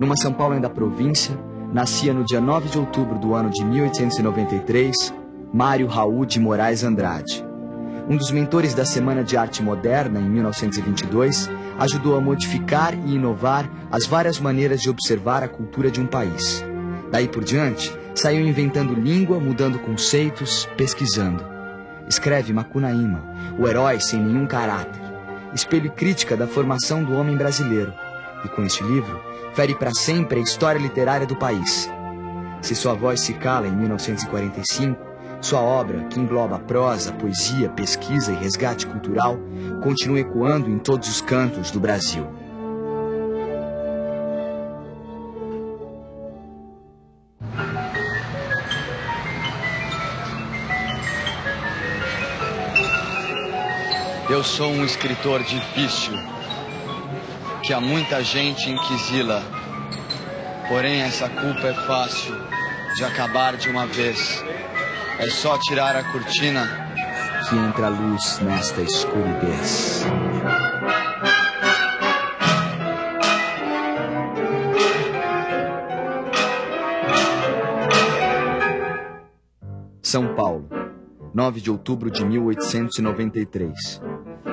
Numa São Paulo ainda província, nascia no dia 9 de outubro do ano de 1893, Mário Raul de Moraes Andrade. Um dos mentores da Semana de Arte Moderna, em 1922, ajudou a modificar e inovar as várias maneiras de observar a cultura de um país. Daí por diante, saiu inventando língua, mudando conceitos, pesquisando. Escreve Macunaíma, o herói sem nenhum caráter, espelho e crítica da formação do homem brasileiro. E com este livro, fere para sempre a história literária do país. Se sua voz se cala em 1945, sua obra, que engloba prosa, poesia, pesquisa e resgate cultural, continua ecoando em todos os cantos do Brasil. Eu sou um escritor difícil, que há muita gente inquisila. Porém, essa culpa é fácil de acabar de uma vez. É só tirar a cortina que entra a luz nesta escuridez. São Paulo, 9 de outubro de 1893.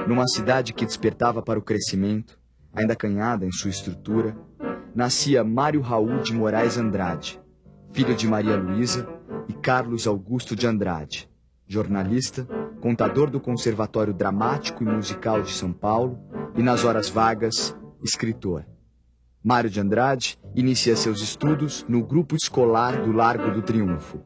Numa cidade que despertava para o crescimento, ainda acanhada em sua estrutura, nascia Mário Raul de Moraes Andrade, filho de Maria Luísa e Carlos Augusto de Andrade, jornalista, contador do Conservatório Dramático e Musical de São Paulo e, nas horas vagas, escritor. Mário de Andrade inicia seus estudos no grupo escolar do Largo do Triunfo.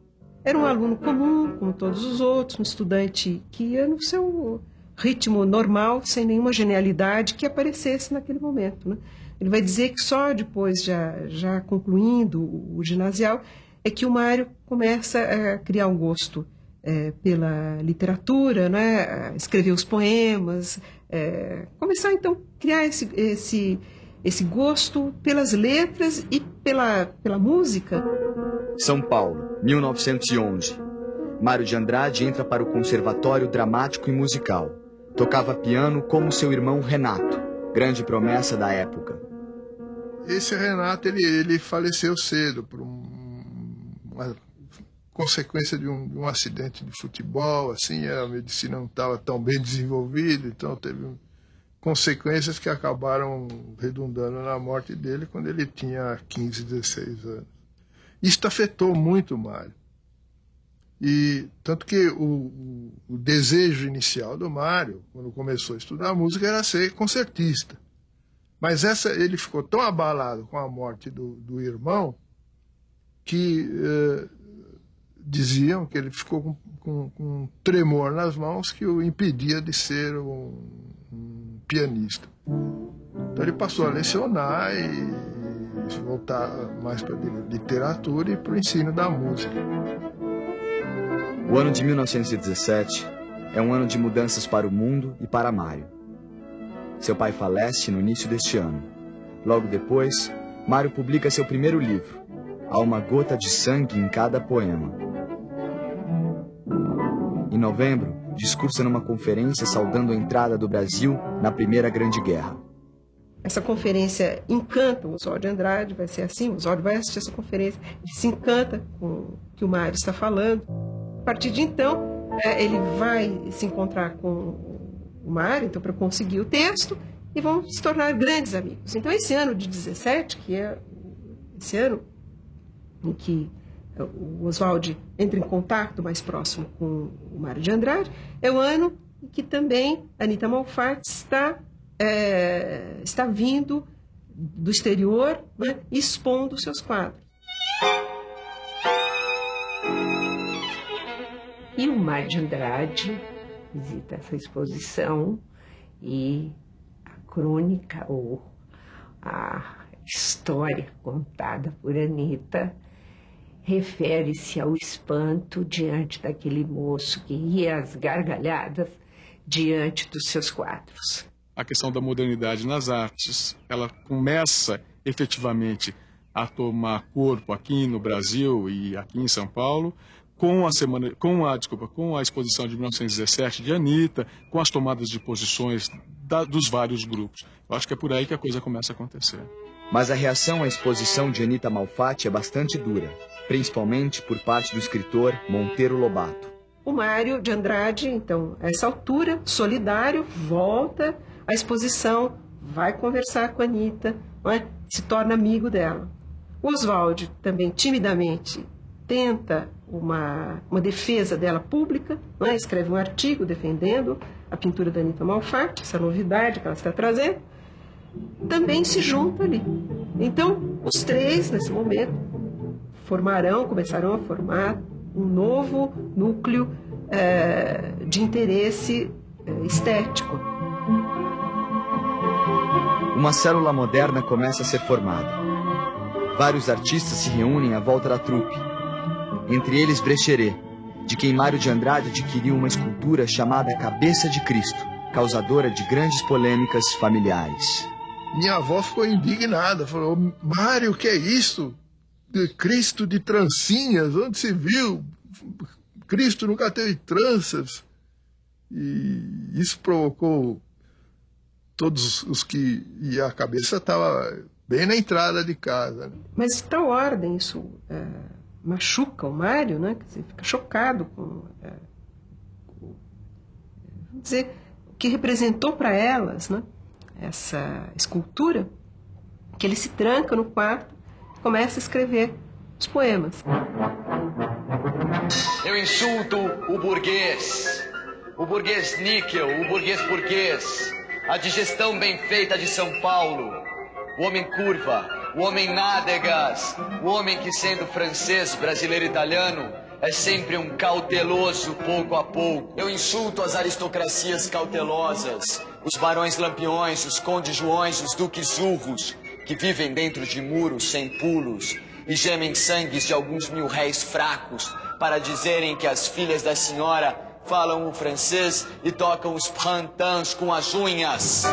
Era um aluno comum, como todos os outros, um estudante que ia no seu ritmo normal, sem nenhuma genialidade que aparecesse naquele momento, né? Ele vai dizer que só depois, já concluindo o ginasial, é que o Mário começa a criar um gosto pela literatura, né? Escrever os poemas, começar então a criar esse gosto pelas letras e pela música. São Paulo, 1911. Mário de Andrade entra para o Conservatório Dramático e Musical. Tocava piano como seu irmão Renato, grande promessa da época. Esse Renato, ele faleceu cedo por uma consequência de um acidente de futebol, assim, a medicina não estava tão bem desenvolvida, então teve consequências que acabaram redundando na morte dele quando ele tinha 15, 16 anos. Isso afetou muito o Mário. E tanto que o desejo inicial do Mário, quando começou a estudar música, era ser concertista. Mas ele ficou tão abalado com a morte do irmão que diziam que ele ficou com um tremor nas mãos que o impedia de ser um pianista. Então ele passou a lecionar e voltar mais para a literatura e para o ensino da música. O ano de 1917 é um ano de mudanças para o mundo e para Mário. Seu pai falece no início deste ano. Logo depois, Mário publica seu primeiro livro, Há uma gota de sangue em cada poema. Em novembro, discursa numa conferência saudando a entrada do Brasil na Primeira Grande Guerra. Essa conferência encanta o Oswald de Andrade, vai ser assim, o Oswald vai assistir essa conferência, ele se encanta com o que o Mário está falando. A partir de então, ele vai se encontrar com o Mário, então, para conseguir o texto, e vão se tornar grandes amigos. Então, esse ano de 17, que é esse ano em que o Oswald entra em contato mais próximo com o Mário de Andrade, é o ano em que também Anita Malfatti está vindo do exterior, né, expondo seus quadros. E o Mário de Andrade visita essa exposição e a crônica ou a história contada por Anita refere-se ao espanto diante daquele moço que ria às gargalhadas diante dos seus quadros. A questão da modernidade nas artes, ela começa efetivamente a tomar corpo aqui no Brasil e aqui em São Paulo, com a exposição de 1917 de Anita, com as tomadas de posições dos vários grupos. Eu acho que é por aí que a coisa começa a acontecer. Mas a reação à exposição de Anita Malfatti é bastante dura, principalmente por parte do escritor Monteiro Lobato. O Mário de Andrade, então, a essa altura, solidário, volta à exposição, vai conversar com a Anita, não é? Se torna amigo dela. O Oswald também timidamente tenta uma defesa dela pública, não é? Escreve um artigo defendendo a pintura da Anita Malfatti, essa novidade que ela está trazendo, também se junta ali. Então, os três, nesse momento, começarão a formar um novo núcleo de interesse estético. Uma célula moderna começa a ser formada. Vários artistas se reúnem à volta da trupe. Entre eles Brecheret, de quem Mário de Andrade adquiriu uma escultura chamada Cabeça de Cristo, causadora de grandes polêmicas familiares. Minha avó ficou indignada, falou: Mário, o que é isso? De Cristo de trancinhas, onde se viu? Cristo nunca teve tranças. E isso provocou todos os que... E a cabeça estava bem na entrada de casa. Mas de tal ordem isso machuca o Mário, né? Quer dizer, fica chocado com... vamos dizer, o que representou para elas, né? Essa escultura, que ele se tranca no quarto e começa a escrever os poemas. Eu insulto o burguês níquel, o burguês, a digestão bem feita de São Paulo, o homem curva, o homem nádegas, o homem que, sendo francês, brasileiro, italiano, é sempre um cauteloso pouco a pouco. Eu insulto as aristocracias cautelosas, os barões lampiões, os condes joões, os duques urros, que vivem dentro de muros sem pulos e gemem sangues de alguns mil réis fracos para dizerem que as filhas da senhora falam o francês e tocam os printemps com as unhas.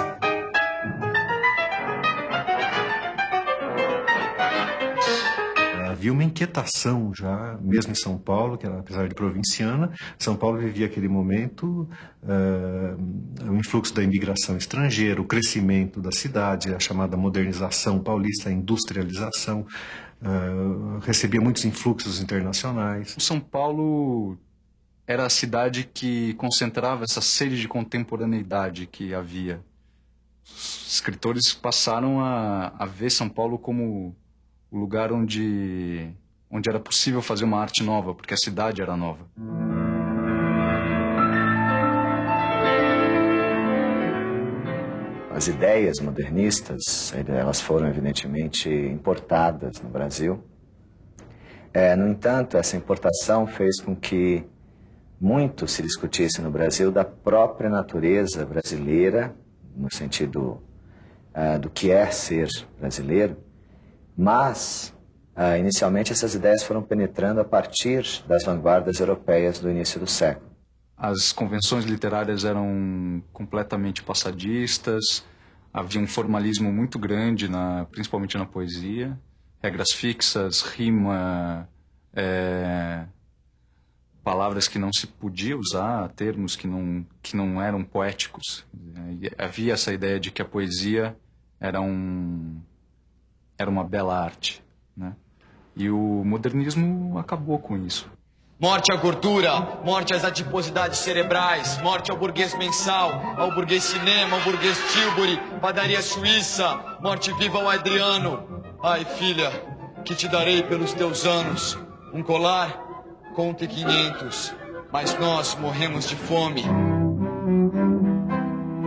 Havia uma inquietação já, mesmo em São Paulo, que apesar de provinciana, São Paulo vivia aquele momento, o influxo da imigração estrangeira, o crescimento da cidade, a chamada modernização paulista, a industrialização, recebia muitos influxos internacionais. São Paulo era a cidade que concentrava essa sede de contemporaneidade que havia. Os escritores passaram a ver São Paulo como o lugar onde era possível fazer uma arte nova, porque a cidade era nova. As ideias modernistas, elas foram evidentemente importadas no Brasil. No entanto, essa importação fez com que muito se discutisse no Brasil da própria natureza brasileira, no sentido do que é ser brasileiro, mas inicialmente essas ideias foram penetrando a partir das vanguardas europeias do início do século. As convenções literárias eram completamente passadistas, havia um formalismo muito grande, principalmente na poesia, regras fixas, rima, palavras que não se podia usar, termos que não eram poéticos. Havia essa ideia de que a poesia era uma bela arte, né? E o modernismo acabou com isso. Morte à gordura, morte às adiposidades cerebrais, morte ao burguês mensal, ao burguês cinema, ao burguês Tilbury, padaria suíça, morte viva ao Adriano. Ai, filha, que te darei pelos teus anos? Um colar? Conte 500, mas nós morremos de fome.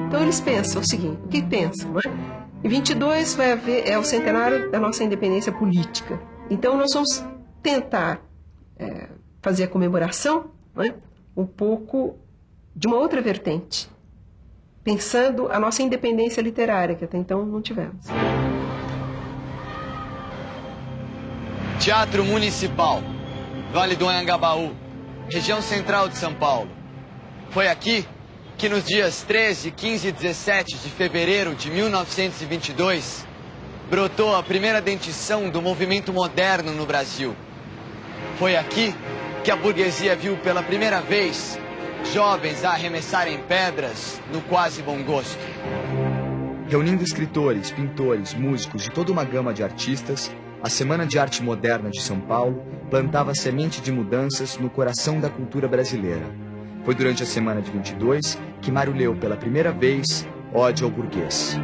Então eles pensam o seguinte, o que pensam, não é? Em 22 vai haver, o centenário da nossa independência política. Então nós vamos tentar fazer a comemoração, não é? Um pouco de uma outra vertente, pensando a nossa independência literária, que até então não tivemos. Teatro Municipal, Vale do Anhangabaú, região central de São Paulo. Foi aqui que nos dias 13, 15 e 17 de fevereiro de 1922, brotou a primeira dentição do movimento moderno no Brasil. Foi aqui que a burguesia viu pela primeira vez jovens a arremessarem pedras no quase bom gosto. Reunindo escritores, pintores, músicos e toda uma gama de artistas, a Semana de Arte Moderna de São Paulo plantava a semente de mudanças no coração da cultura brasileira. Foi durante a semana de 22 que Mário leu pela primeira vez Ode ao Burguês.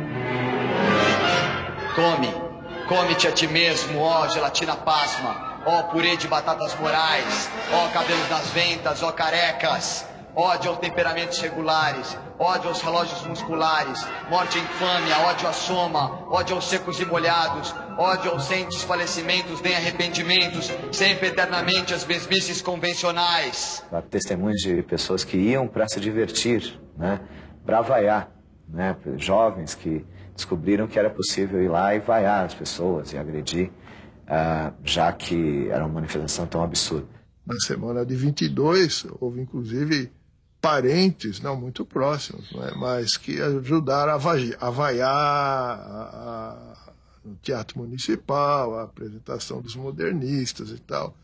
Come-te a ti mesmo, ó gelatina pasma, ó purê de batatas morais, ó cabelos nas ventas, ó carecas. Ódio aos temperamentos regulares, ódio aos relógios musculares, morte e infâmia, ódio à soma, ódio aos secos e molhados, ódio aos sem desfalecimentos nem arrependimentos, sempre eternamente as mesmices convencionais. Há testemunhos de pessoas que iam para se divertir, né, para vaiar, né, jovens que descobriram que era possível ir lá e vaiar as pessoas e agredir, já que era uma manifestação tão absurda. Na semana de 22, houve inclusive parentes, não muito próximos, né, mas que ajudaram a vaiar no Teatro Municipal, a apresentação dos modernistas e tal.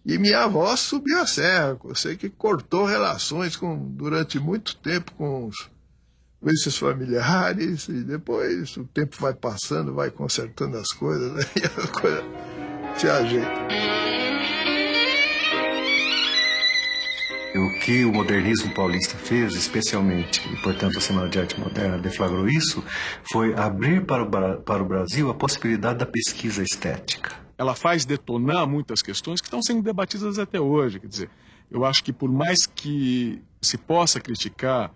E minha avó subiu a serra, eu sei que cortou relações durante muito tempo com esses familiares, e depois o tempo vai passando, vai consertando as coisas, né, e a coisa se ajeita. O que o modernismo paulista fez, especialmente, e portanto a Semana de Arte Moderna deflagrou isso, foi abrir para o Brasil a possibilidade da pesquisa estética. Ela faz detonar muitas questões que estão sendo debatidas até hoje. Quer dizer, eu acho que por mais que se possa criticar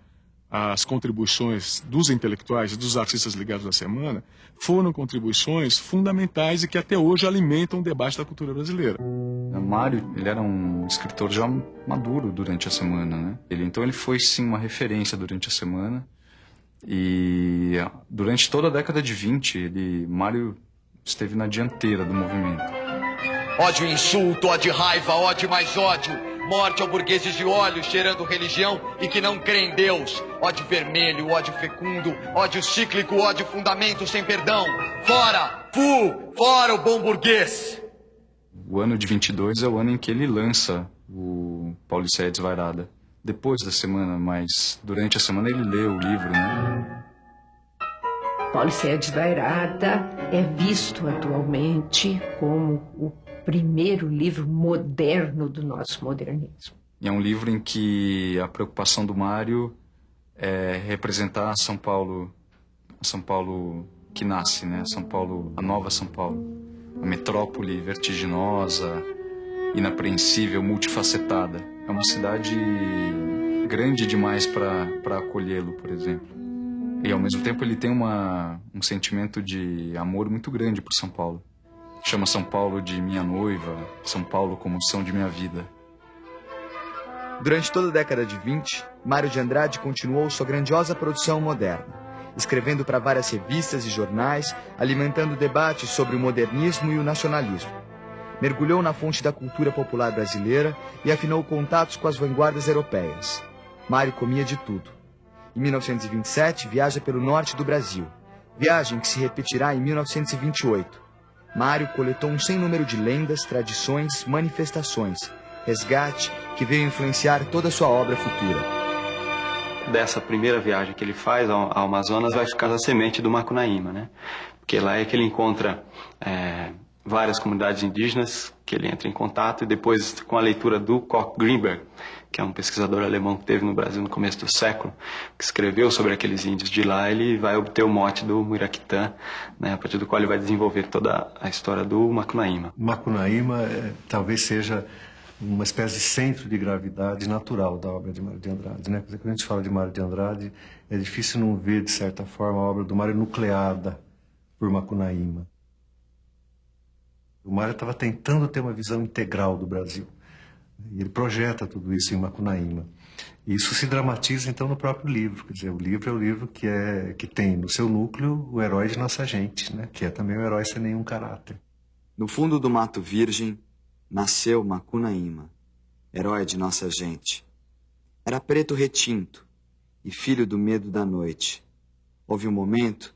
as contribuições dos intelectuais e dos artistas ligados à semana, foram contribuições fundamentais e que até hoje alimentam o debate da cultura brasileira. O Mário, ele era um escritor já maduro durante a semana, né? Então ele foi sim uma referência durante a semana, e durante toda a década de 20, Mário esteve na dianteira do movimento. Ódio e insulto, ódio e raiva, ódio e mais ódio. Morte ao burgueses de olhos cheirando religião e que não crê em Deus. Ódio vermelho, ódio fecundo, ódio cíclico, ódio fundamento sem perdão. Fora! Fora o bom burguês! O ano de 22 é o ano em que ele lança o Pauliceia Desvairada. Depois da semana, mas durante a semana ele lê o livro, né? Pauliceia Desvairada é visto atualmente como o primeiro livro moderno do nosso modernismo. É um livro em que a preocupação do Mário é representar a São Paulo que nasce, né? A nova São Paulo, a metrópole vertiginosa, inapreensível, multifacetada. É uma cidade grande demais para acolhê-lo, por exemplo. E ao mesmo tempo ele tem um sentimento de amor muito grande por São Paulo. Chama São Paulo de minha noiva, São Paulo como são de minha vida. Durante toda a década de 20, Mário de Andrade continuou sua grandiosa produção moderna, escrevendo para várias revistas e jornais, alimentando debates sobre o modernismo e o nacionalismo. Mergulhou na fonte da cultura popular brasileira e afinou contatos com as vanguardas europeias. Mário comia de tudo. Em 1927, viaja pelo norte do Brasil, viagem que se repetirá em 1928. Mário coletou um sem número de lendas, tradições, manifestações, resgate que veio influenciar toda a sua obra futura. Dessa primeira viagem que ele faz ao Amazonas vai ficar a semente do Macunaíma, né? Porque lá é que ele encontra várias comunidades indígenas que ele entra em contato, e depois com a leitura do Koch Greenberg, que é um pesquisador alemão que teve no Brasil no começo do século, que escreveu sobre aqueles índios de lá, ele vai obter o mote do Muiraquitã, né, a partir do qual ele vai desenvolver toda a história do Macunaíma. Macunaíma talvez seja uma espécie de centro de gravidade natural da obra de Mário de Andrade, né? Quando a gente fala de Mário de Andrade, é difícil não ver, de certa forma, a obra do Mário nucleada por Macunaíma. O Mário estava tentando ter uma visão integral do Brasil. E ele projeta tudo isso em Macunaíma. E isso se dramatiza, então, no próprio livro. Quer dizer, o livro é o livro que tem no seu núcleo o herói de nossa gente, né? Que é também um herói sem nenhum caráter. No fundo do Mato Virgem, nasceu Macunaíma, herói de nossa gente. Era preto retinto e filho do medo da noite. Houve um momento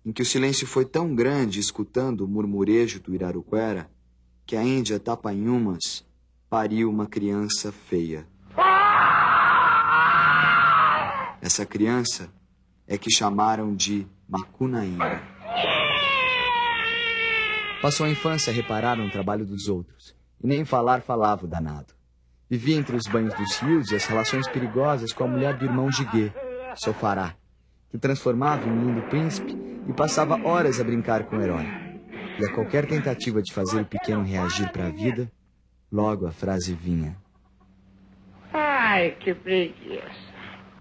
em que o silêncio foi tão grande, escutando o murmurejo do Iraruquera, que a Índia Tapanhumas pariu uma criança feia. Essa criança é que chamaram de Macunaíma. Passou a infância a reparar no trabalho dos outros, e nem falar falava o danado. Vivia entre os banhos dos rios e as relações perigosas com a mulher do irmão Jiguê, Sofará, que transformava em um lindo príncipe e passava horas a brincar com o herói. E a qualquer tentativa de fazer o pequeno reagir para a vida, logo a frase vinha: ai, que preguiça.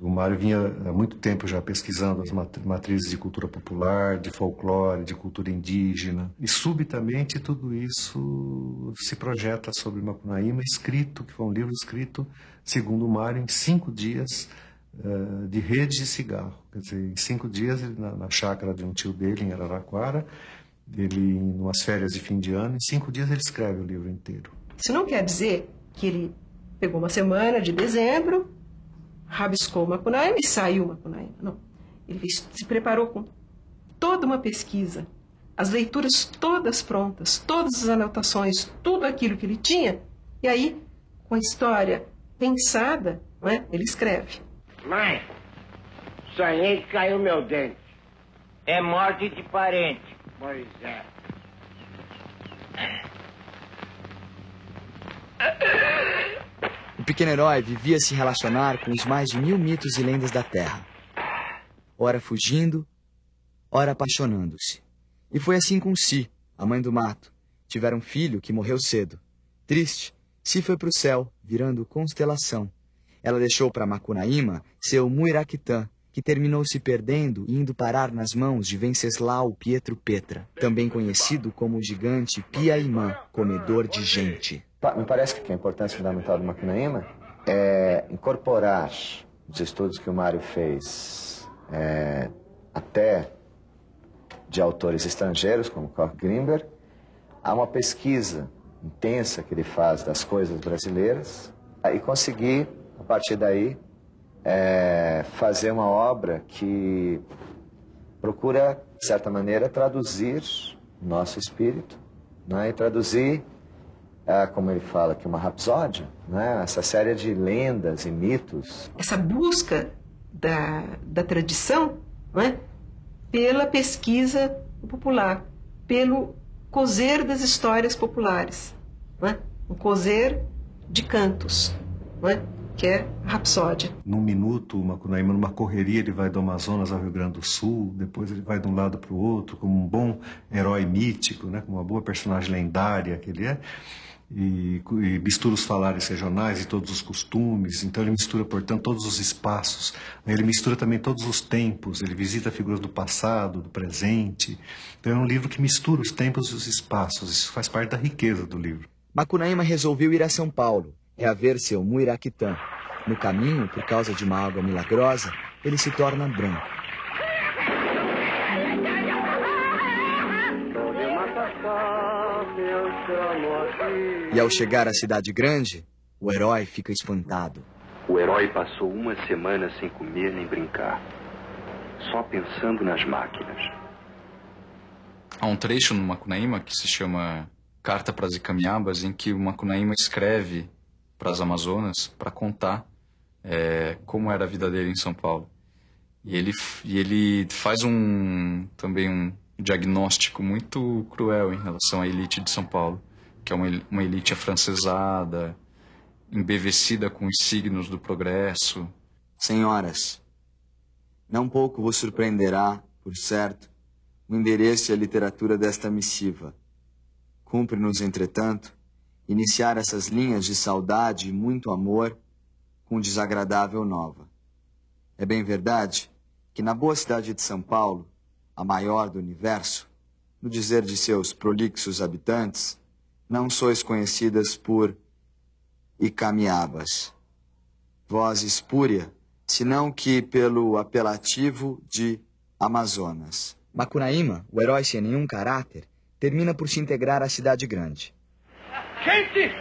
O Mário vinha há muito tempo já pesquisando as matrizes de cultura popular, de folclore, de cultura indígena. E subitamente tudo isso se projeta sobre Macunaíma, escrito, que foi um livro escrito, segundo o Mário, em 5 dias de rede de cigarro. Quer dizer, em 5 dias, ele, na chácara de um tio dele, em Araraquara, ele, em umas férias de fim de ano, em 5 dias ele escreve o livro inteiro. Isso não quer dizer que ele pegou uma semana de dezembro, rabiscou Macunaíma e saiu Macunaíma. Não. Ele se preparou com toda uma pesquisa, as leituras todas prontas, todas as anotações, tudo aquilo que ele tinha, e aí, com a história pensada, não é? Ele escreve. Mãe, sonhei que caiu meu dente. É morte de parente. Pois é. O pequeno herói vivia a se relacionar com os mais de 1000 mitos e lendas da terra. Ora fugindo, ora apaixonando-se. E foi assim com Si, a mãe do mato. Tiveram um filho que morreu cedo. Triste, Si foi para o céu, virando constelação. Ela deixou para Macunaíma seu Muiraquitã, que terminou se perdendo e indo parar nas mãos de Venceslau Pietro Petra, também conhecido como o gigante Piaimã, comedor de gente. Me parece que a importância fundamental do Macunaíma é incorporar os estudos que o Mário fez, até de autores estrangeiros, como Koch Grimberg, a uma pesquisa intensa que ele faz das coisas brasileiras e conseguir, a partir daí, fazer uma obra que procura, de certa maneira, traduzir o nosso espírito, né? E traduzir, como ele fala aqui, uma rapsódia, né? Essa série de lendas e mitos. Essa busca da tradição, né? Pela pesquisa popular, pelo cozer das histórias populares, né? Um cozer de cantos, né? Que é a rapsódia. Num minuto, o Macunaíma, numa correria, ele vai do Amazonas ao Rio Grande do Sul, depois ele vai de um lado para o outro, como um bom herói mítico, né, como uma boa personagem lendária que ele é, e mistura os falares regionais e todos os costumes, então ele mistura, portanto, todos os espaços, ele mistura também todos os tempos, ele visita figuras do passado, do presente, então é um livro que mistura os tempos e os espaços, isso faz parte da riqueza do livro. Macunaíma resolveu ir a São Paulo, reaver seu Muiraquitã. No caminho, por causa de uma água milagrosa, ele se torna branco. E ao chegar à cidade grande, o herói fica espantado. O herói passou uma semana sem comer nem brincar, só pensando nas máquinas. Há um trecho no Macunaíma que se chama Carta para as Icamiabas, em que o Macunaíma escreve para as Amazonas para contar como era a vida dele em São Paulo. E ele faz também um diagnóstico muito cruel em relação à elite de São Paulo, que é uma elite afrancesada, embevecida com os signos do progresso. Senhoras, não pouco vos surpreenderá, por certo, o endereço e a literatura desta missiva. Cumpre-nos, entretanto, iniciar essas linhas de saudade e muito amor com desagradável nova. É bem verdade que na boa cidade de São Paulo, a maior do universo, no dizer de seus prolixos habitantes, não sois conhecidas por Icamiabas, voz espúria, senão que pelo apelativo de Amazonas. Macunaíma, o herói sem nenhum caráter, termina por se integrar à cidade grande. Gente,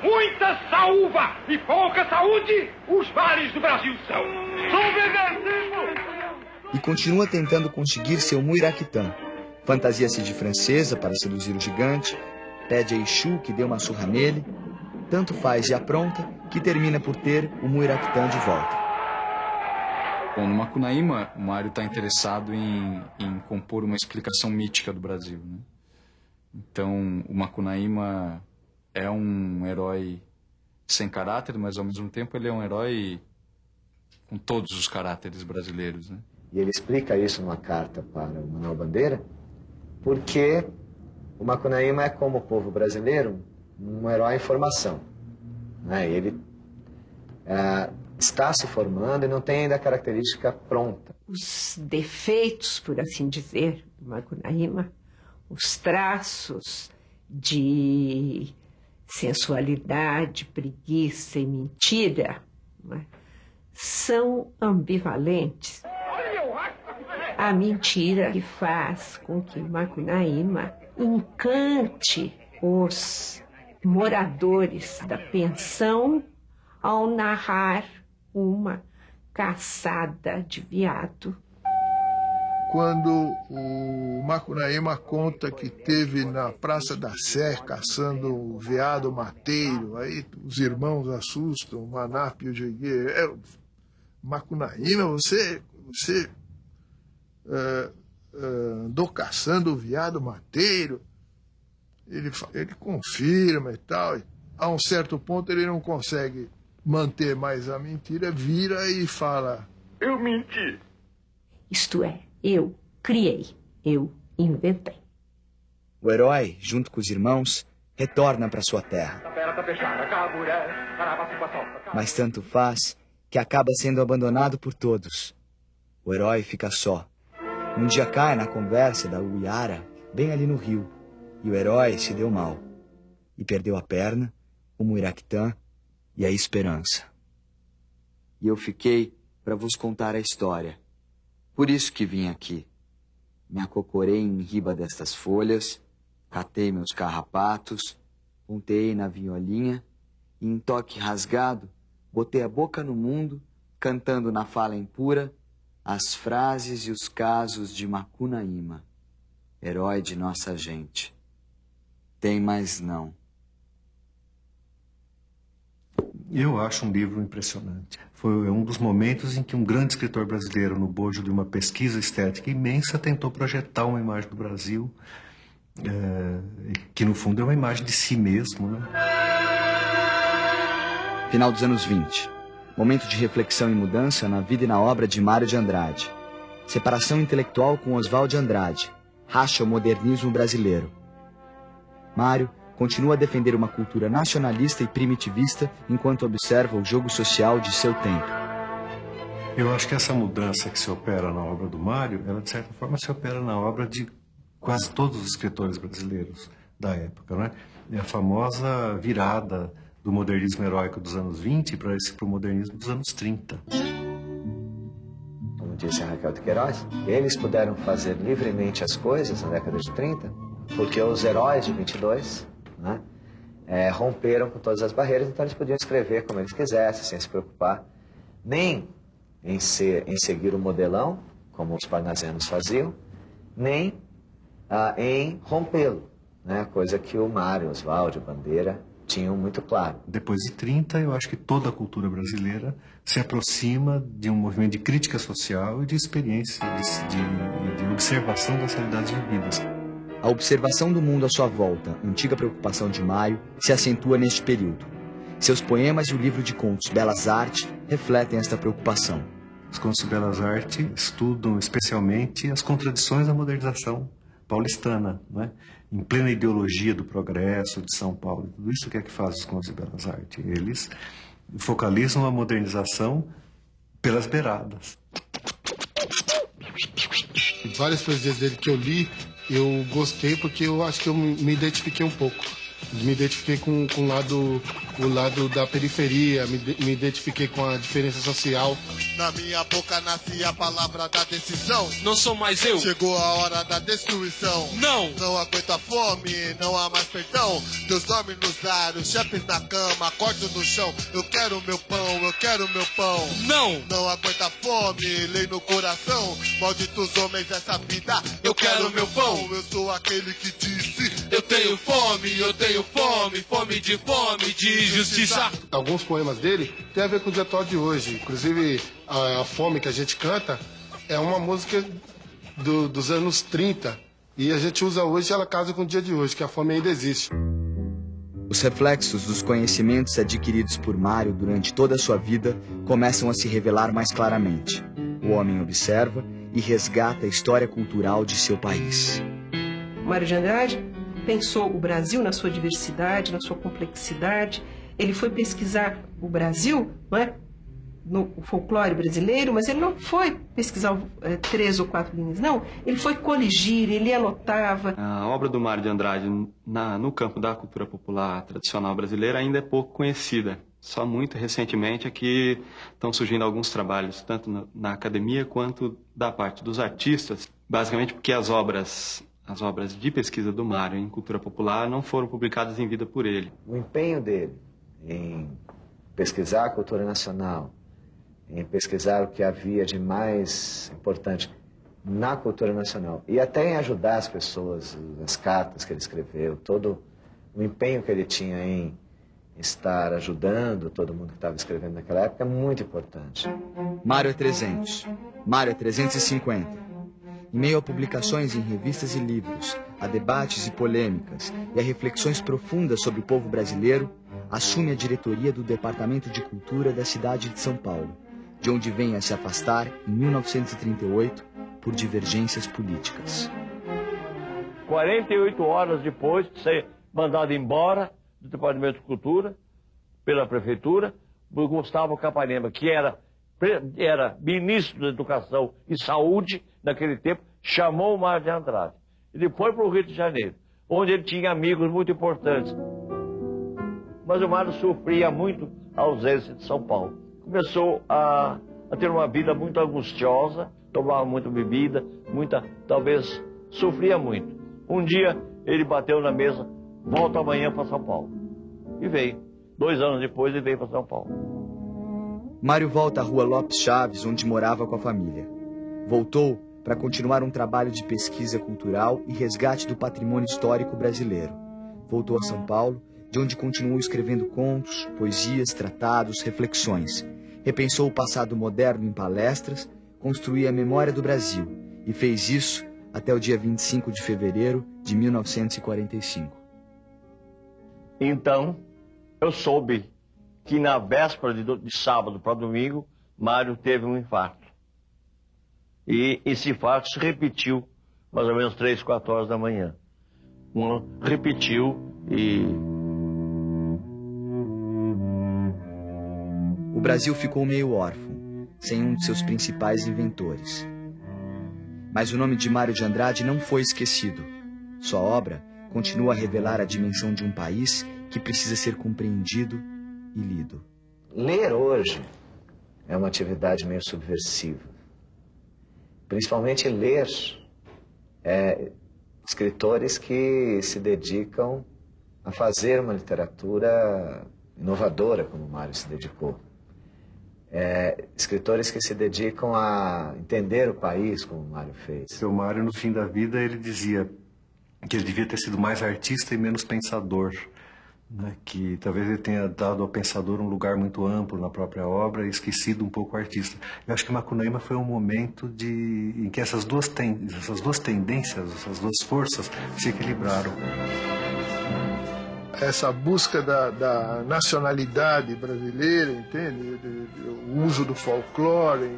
muita saúva e pouca saúde, os vales do Brasil são. E continua tentando conseguir seu Muiraquitã. Fantasia-se de francesa para seduzir o gigante, pede a Exu que dê uma surra nele, tanto faz e apronta que termina por ter o Muiraquitã de volta. Bom, no Macunaíma, o Mário está interessado em compor uma explicação mítica do Brasil, né? Então, o Macunaíma é um herói sem caráter, mas ao mesmo tempo ele é um herói com todos os caráteres brasileiros, né? E ele explica isso numa carta para o Manuel Bandeira, porque o Macunaíma é, como o povo brasileiro, um herói em formação, né? Ele está se formando e não tem ainda a característica pronta. Os defeitos, por assim dizer, do Macunaíma, os traços de sensualidade, preguiça e mentira, né, são ambivalentes. A mentira que faz com que Macunaíma encante os moradores da pensão ao narrar uma caçada de veado. Quando o Macunaíma conta que teve na Praça da Sé caçando o veado mateiro, aí os irmãos assustam, o Manap e o Jegue. Macunaíma, você andou caçando o veado mateiro? Ele confirma e tal. A um certo ponto ele não consegue manter mais a mentira, vira e fala: eu menti. Isto é, eu criei, eu inventei. O herói, junto com os irmãos, retorna para sua terra. Mas tanto faz que acaba sendo abandonado por todos. O herói fica só. Um dia cai na conversa da Uiara, bem ali no rio, e o herói se deu mal. E perdeu a perna, o Muiractã e a esperança. E eu fiquei para vos contar a história. Por isso que vim aqui. Me acocorei em riba destas folhas, catei meus carrapatos, ponteei na violinha e, em toque rasgado, botei a boca no mundo, cantando na fala impura as frases e os casos de Macunaíma, herói de nossa gente. Tem mais não. Eu acho um livro impressionante. Foi um dos momentos em que um grande escritor brasileiro, no bojo de uma pesquisa estética imensa, tentou projetar uma imagem do Brasil, que no fundo é uma imagem de si mesmo, né? Final dos anos 20. Momento de reflexão e mudança na vida e na obra de Mário de Andrade. Separação intelectual com Oswald de Andrade. Racha o modernismo brasileiro. Mário continua a defender uma cultura nacionalista e primitivista enquanto observa o jogo social de seu tempo. Eu acho que essa mudança que se opera na obra do Mário, ela de certa forma se opera na obra de quase todos os escritores brasileiros da época, né? É a famosa virada do modernismo heróico dos anos 20 para o modernismo dos anos 30. Como disse a Raquel de Queiroz, eles puderam fazer livremente as coisas na década de 30 porque os heróis de 22... né, romperam com todas as barreiras, então eles podiam escrever como eles quisessem, sem se preocupar nem em seguir o modelão, como os parnasianos faziam, nem em rompê-lo, né, coisa que o Mário, Oswald, Bandeira tinham muito claro. Depois de 30, eu acho que toda a cultura brasileira se aproxima de um movimento de crítica social e de experiência, de observação das realidades vividas. A observação do mundo à sua volta, antiga preocupação de Mário, se acentua neste período. Seus poemas e o livro de contos Belas Artes refletem esta preocupação. Os contos de Belas Artes estudam especialmente as contradições da modernização paulistana, né? Em plena ideologia do progresso de São Paulo. Tudo isso que é que faz os contos de Belas Artes. Eles focalizam a modernização pelas beiradas. Várias poesias dele que eu li, eu gostei porque eu acho que eu me identifiquei um pouco. Me identifiquei com o lado da periferia, me identifiquei com a diferença social. Na minha boca nasce a palavra da decisão. Não sou mais eu. Chegou a hora da destruição. Não. Não aguenta fome, não há mais perdão. Deus dorme nos ares, chefes na cama, corto no chão. Eu quero meu pão, eu quero meu pão. Não. Não aguenta fome, lei no coração. Malditos homens, essa vida. Eu quero meu pão. Eu sou aquele que disse. Eu tenho fome, fome de justiça. Alguns poemas dele têm a ver com o dia atual de hoje. Inclusive, a Fome que a gente canta é uma música dos anos 30. E a gente usa hoje, ela casa com o dia de hoje, que a fome ainda existe. Os reflexos dos conhecimentos adquiridos por Mário durante toda a sua vida começam a se revelar mais claramente. O homem observa e resgata a história cultural de seu país. Mário de Andrade pensou o Brasil na sua diversidade, na sua complexidade. Ele foi pesquisar o Brasil, não é? No folclore brasileiro, mas ele não foi pesquisar 3 ou 4 linhas, não. Ele foi coligir, ele anotava. A obra do Mário de Andrade no campo da cultura popular tradicional brasileira ainda é pouco conhecida. Só muito recentemente é que estão surgindo alguns trabalhos, tanto na academia quanto da parte dos artistas, basicamente porque as obras de pesquisa do Mário em cultura popular não foram publicadas em vida por ele. O empenho dele em pesquisar a cultura nacional, em pesquisar o que havia de mais importante na cultura nacional e até em ajudar as pessoas, as cartas que ele escreveu, todo o empenho que ele tinha em estar ajudando todo mundo que estava escrevendo naquela época é muito importante. Mário é 300, Mário é 350. Em meio a publicações em revistas e livros, a debates e polêmicas e a reflexões profundas sobre o povo brasileiro, assume a diretoria do Departamento de Cultura da cidade de São Paulo, de onde vem a se afastar em 1938 por divergências políticas. 48 horas depois de ser mandado embora do Departamento de Cultura pela Prefeitura, o Gustavo Capanema, que era ministro da Educação e Saúde naquele tempo, chamou o Mário de Andrade. Ele foi para o Rio de Janeiro, onde ele tinha amigos muito importantes. Mas o Mário sofria muito a ausência de São Paulo. Começou a ter uma vida muito angustiosa, tomava muita bebida, talvez sofria muito. Um dia ele bateu na mesa, volta amanhã para São Paulo. E veio. 2 anos depois ele veio para São Paulo. Mário volta à Rua Lopes Chaves, onde morava com a família. Voltou para continuar um trabalho de pesquisa cultural e resgate do patrimônio histórico brasileiro. Voltou a São Paulo, de onde continuou escrevendo contos, poesias, tratados, reflexões. Repensou o passado moderno em palestras, construiu a memória do Brasil e fez isso até o dia 25 de fevereiro de 1945. Então, eu soube que na véspera de sábado para domingo, Mário teve um infarto. E esse infarto se repetiu mais ou menos 3, 4 horas da manhã. Repetiu e... O Brasil ficou meio órfão, sem um de seus principais inventores. Mas o nome de Mário de Andrade não foi esquecido. Sua obra continua a revelar a dimensão de um país que precisa ser compreendido e lido. Ler hoje é uma atividade meio subversiva. Principalmente ler escritores que se dedicam a fazer uma literatura inovadora, como o Mário se dedicou. Escritores que se dedicam a entender o país, como o Mário fez. O Mário, no fim da vida, ele dizia que ele devia ter sido mais artista e menos pensador, né? Que talvez ele tenha dado ao pensador um lugar muito amplo na própria obra e esquecido um pouco o artista. Eu acho que Macunaíma foi um momento em que essas duas tendências, essas duas forças se equilibraram. Essa busca da nacionalidade brasileira, entende? O uso do folclore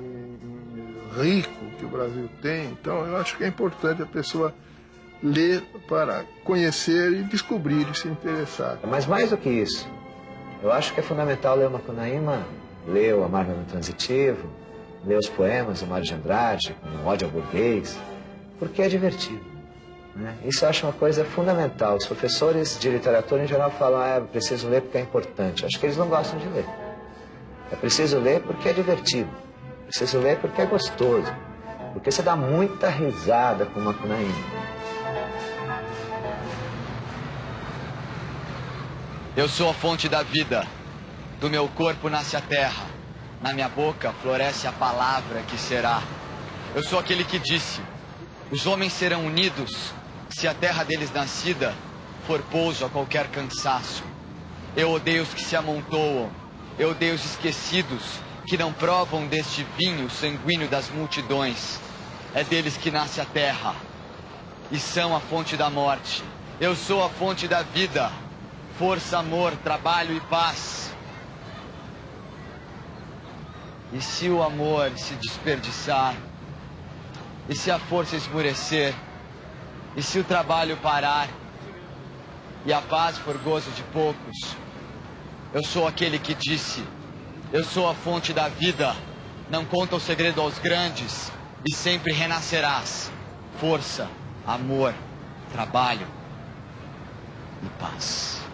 rico que o Brasil tem. Então, eu acho que é importante a pessoa ler para conhecer e descobrir e se interessar. Mas mais do que isso, eu acho que é fundamental ler o Macunaíma, ler o Amargo Transitivo, ler os poemas do Mário de Andrade, como Ódio ao Burguês, porque é divertido. Né? Isso eu acho uma coisa fundamental. Os professores de literatura em geral falam, é preciso ler porque é importante. Acho que eles não gostam de ler. É preciso ler porque é divertido. É preciso ler porque é gostoso. Porque você dá muita risada com o Macunaíma. Eu sou a fonte da vida. Do meu corpo nasce a terra. Na minha boca floresce a palavra que será. Eu sou aquele que disse: os homens serão unidos se a terra deles nascida for pouso a qualquer cansaço. Eu odeio os que se amontoam. Eu odeio os esquecidos, que não provam deste vinho sanguíneo das multidões. É deles que nasce a terra, e são a fonte da morte. Eu sou a fonte da vida, força, amor, trabalho e paz. E se o amor se desperdiçar, e se a força esmurecer, e se o trabalho parar, e a paz for gozo de poucos, eu sou aquele que disse: eu sou a fonte da vida, não conta o segredo aos grandes, e sempre renascerás. Força, amor, trabalho e paz.